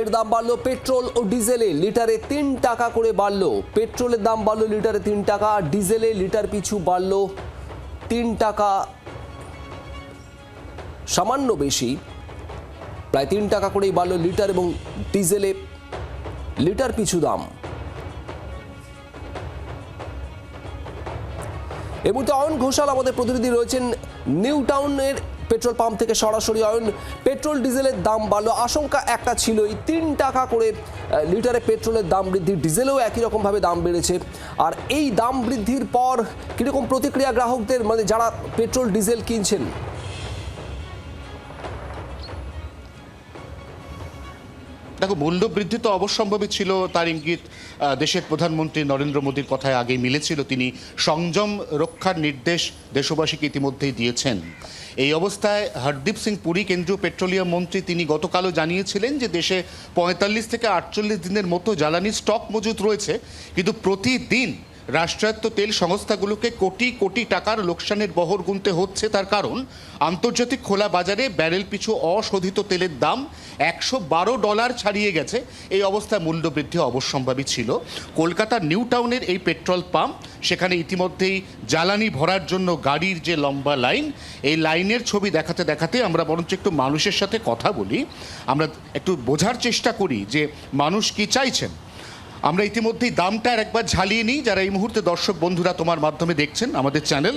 ফের দাম বাড়লো পেট্রোল ও ডিজেলে, লিটারে 3 টাকা করে বাড়লো। পেট্রোলের দাম বাড়লো লিটারে 3 টাকা, ডিজেলে লিটার পিছু বাড়লো 3 টাকা সামান্য বেশি, প্রায় 3 টাকা করেই বাড়লো লিটার এবং ডিজেলে লিটার পিছু দাম। এই মুহূর্তে অয়ন ঘোষাল আমাদের প্রতিনিধি রয়েছেন নিউ টাউনের পেট্রোল পাম্প থেকে সরাসরি। অয়ন, পেট্রোল ডিজেলের দাম বাড়লো, আশঙ্কা একটা ছিলই 3 টাকা করে লিটারে পেট্রোলের দাম বৃদ্ধি, ডিজেলেও একই রকমভাবে দাম বেড়েছে। আর এই দাম বৃদ্ধির পর কিরকম প্রতিক্রিয়া গ্রাহকদের, মানে যারা পেট্রোল ডিজেল কিনছেন? দেখো, মূল্যবৃদ্ধি তো অবশ্যম্ভাবী ছিল, তার ইঙ্গিত দেশের প্রধানমন্ত্রী নরেন্দ্র মোদীর কথায় আগেই মিলেছিল। তিনি সংযম রক্ষার নির্দেশ দেশবাসীকে ইতিমধ্যেই দিয়েছেন। এই অবস্থায় হরদীপ সিং পুরী কেন্দ্রীয় পেট্রোলিয়াম মন্ত্রী তিনি গতকালও জানিয়েছিলেন যে দেশে 45 থেকে 48 দিনের মতো জ্বালানি স্টক মজুত রয়েছে, কিন্তু প্রতিদিন রাষ্ট্রায়ত্ত তেল সংস্থাগুলোকে কোটি কোটি টাকার লোকসানের বহর গুনতে হচ্ছে। তার কারণ আন্তর্জাতিক খোলা বাজারে ব্যারেল পিছু অশোধিত তেলের দাম $112 ছাড়িয়ে গেছে। এই অবস্থায় মূল্যবৃদ্ধি অবশ্যম্ভাবী ছিল। কলকাতার নিউ টাউনের এই পেট্রোল পাম্প, সেখানে ইতিমধ্যেই জ্বালানি ভরার জন্য গাড়ির যে লম্বা লাইন, এই লাইনের ছবি দেখাতে দেখাতে আমরা বরঞ্চ একটু মানুষের সাথে কথা বলি, আমরা একটু বোঝার চেষ্টা করি যে মানুষ কি চাইছেন। আমরা ইতিমধ্যেই দামটা একবার ঝালিয়ে নিই, যারা এই মুহূর্তে দর্শক বন্ধুরা তোমার মাধ্যমে দেখছেন আমাদের চ্যানেল।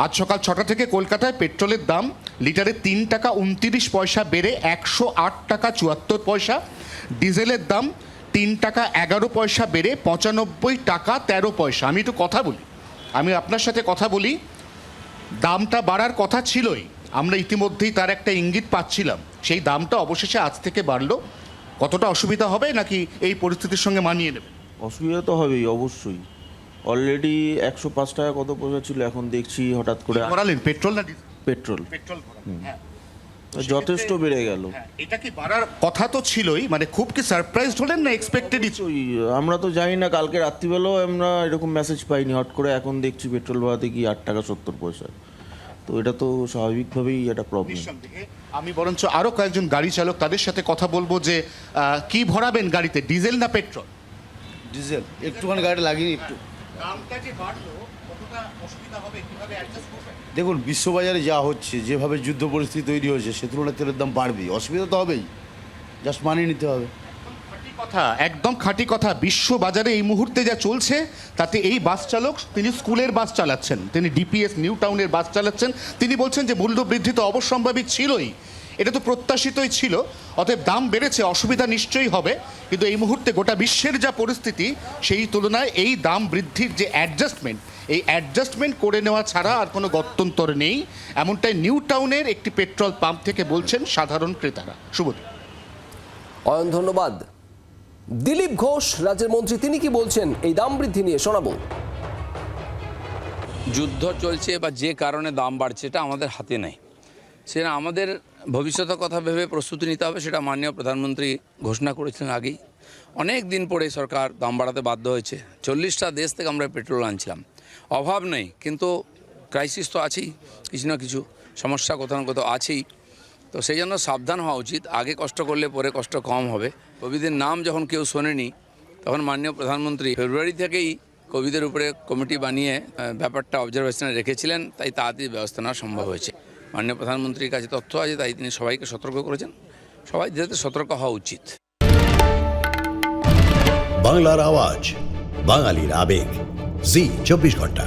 আজ সকাল 6টা থেকে কলকাতায় পেট্রোলের দাম লিটারে 3 টাকা 29 পয়সা বেড়ে 108 টাকা 74 পয়সা, ডিজেলের দাম 3 টাকা 11 পয়সা বেড়ে 95 টাকা 13 পয়সা। আমি একটু কথা বলি, আমি আপনার সাথে কথা বলি। দামটা বাড়ার কথা ছিলই, আমরা ইতিমধ্যেই তার একটা ইঙ্গিত পাচ্ছিলাম। সেই দামটা অবশেষে আজ থেকে বাড়লো। কতটা অসুবিধা হবে নাকি এই পরিস্থিতির সঙ্গে মানিয়ে নেবে? অসুবিধা তো হবেই অবশ্যই। অলরেডি 105 টাকা কত পয়সা ছিল, এখন দেখছি হঠাৎ করে ভরালেন পেট্রোল না ডিজেল? পেট্রোল হ্যাঁ, যথেষ্ট বেড়ে গেল। এটা কি বাড়ার কথা তো ছিলই, মানে খুব কি সারপ্রাইজড হলেন না এক্সপেক্টেডই? আমরা তো জানি না, কালকে রাত্রিবেলাও আমরা এরকম মেসেজ পাইনি, হট করে এখন দেখছি পেট্রোল ভরাতে কি 8 টাকা 70 পয়সা। তো এটা তো স্বাভাবিকভাবেই একটা প্রবলেম। আমি বরঞ্চ আরো কয়েকজন গাড়ি চালক, তাদের সাথে কথা বলবো যে কি ভরাবেন গাড়িতে, ডিজেল না পেট্রোল? ডিজেল। একটুখানি গাড়ি লাগিয়ে একটু। দামটা যে বাড়লো, কতটা অসুবিধা হবে, কিভাবে অ্যাডজাস্ট করবেন? দেখুন, বিশ্ববাজারে যা হচ্ছে, যেভাবে যুদ্ধ পরিস্থিতি তৈরি হয়েছে, সে তুলনায় তেলের দাম বাড়বেই, অসুবিধা তো হবেই, জাস্ট মানিয়ে নিতে হবে। একদম খাঁটি কথা। বিশ্ব বাজারে এই মুহূর্তে যা চলছে তাতে এই বাস চালক, তিনি স্কুলের বাস চালাচ্ছেন, তিনি ডিপিএস নিউ টাউনের বাস চালাচ্ছেন, তিনি বলছেন যে মূল্যবৃদ্ধি তো অবশ্যম্ভাবী ছিলই, এটা তো প্রত্যাশিতই ছিল, অতএব দাম বেড়েছে, অসুবিধা নিশ্চয়ই হবে, কিন্তু এই মুহূর্তে গোটা বিশ্বের যা পরিস্থিতি সেই তুলনায় এই দাম বৃদ্ধির যে অ্যাডজাস্টমেন্ট, এই অ্যাডজাস্টমেন্ট করে নেওয়া ছাড়া আর কোনো গত্যন্তর নেই, এমনটাই নিউ টাউনের একটি পেট্রোল পাম্প থেকে বলছেন সাধারণ ক্রেতারা। শুভদীপ। অয়ন, ধন্যবাদ। দিলীপ ঘোষ রাজ্যের মন্ত্রী, তিনি কি বলছেন এই দাম বৃদ্ধি নিয়ে, শোনাবো। যুদ্ধ চলছে বা যে কারণে দাম বাড়ছে এটা আমাদের হাতে নেই, সেটা আমাদের ভবিষ্যতের কথা ভেবে প্রস্তুতি নিতে হবে। সেটা মাননীয় প্রধানমন্ত্রী ঘোষণা করেছিলেন আগেই। অনেক দিন পরে সরকার দাম বাড়াতে বাধ্য হয়েছে। 40টা দেশ থেকে আমরা পেট্রোল আনছিলাম, অভাব নেই, কিন্তু ক্রাইসিস তো আছেই, কিছু না কিছু সমস্যা কোথাও না কোথাও আছেই। তো সেই জন্য সাবধান হওয়া উচিত। আগে কষ্ট করলে পরে কষ্ট কম হবে। কোভিডের নাম যখন কেউ শোনেনি, তখন মাননীয় প্রধানমন্ত্রী ফেব্রুয়ারি থেকেই কোভিডের উপরে কমিটি বানিয়ে ব্যাপারটা অবজারভেশনে রেখেছিলেন, তাই তাড়াতাড়ি ব্যবস্থা নেওয়া সম্ভব হয়েছে। মাননীয় প্রধানমন্ত্রীর কাছে তথ্য আছে, তাই তিনি সবাইকে সতর্ক করেছেন। সবাই যাতে সতর্ক হওয়া উচিত। বাংলার আওয়াজ, বাঙালির আবেগ, জি 24 ঘন্টা।